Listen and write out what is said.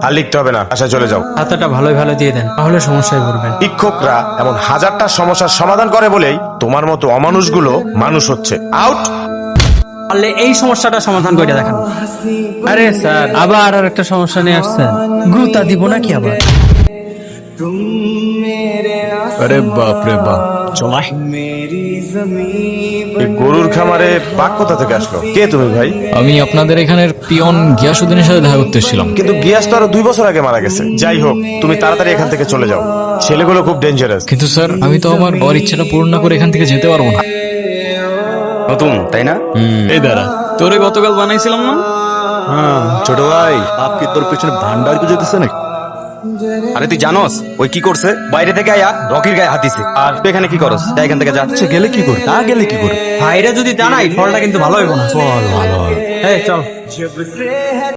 আর লিখতে হবে না, আশা চলে যাও। খাতাটা ভালোই ভালো দিয়ে দেন, তাহলে সমস্যায় পড়বেন। শিক্ষকরা এমন হাজারটা সমস্যার সমাধান করে বলেই তোমার মতো অমানুষগুলো মানুষ হচ্ছে। আউট। পারলে এই সমস্যাটা সমাধান করে দেখান। আরে স্যার, আবার আর একটা সমস্যা নিয়ে আসছেন। গুতা দিব নাকি আবার? আরে বাপ রে বাপ, চলাই। এই গরুর খামারে বাঘ কোথা থেকে আসলো? কে তুমি ভাই? আমি আপনাদের এখানের পিয়ন গিয়াসউদ্দিনের সাথে দেখা করতে এসেছিলাম। কিন্তু গিয়াস তো আরো 2 বছর আগে মারা গেছে। যাই হোক, তুমি তাড়াতাড়ি এখান থেকে চলে যাও, ছেলেগুলো খুব ডেঞ্জারাস। কিন্তু স্যার, আমি তো আমার বর ইচ্ছাটা পূরণ না করে এখান থেকে যেতে পারবো না। নতুন তাই না? এই দাঁড়া, তোরে গতকাল বানাইছিলাম না? ছোট ভাই, বাপ কি তোর পেছনে ভান্ডার করে যেতেছে নাকি? আরে তুই জানোস ওই কি করছে? বাইরে থেকে আয়া রকির গায়ে হাত দিছে। আর তুই এখানে কি করস? যা এখান থেকে যা। আচ্ছা, গেলে কি করে? না গেলে কি করে? ভাইরা যদি জানাই ফলটা কিন্তু ভালো হইব না। বল ভালো। এই চল।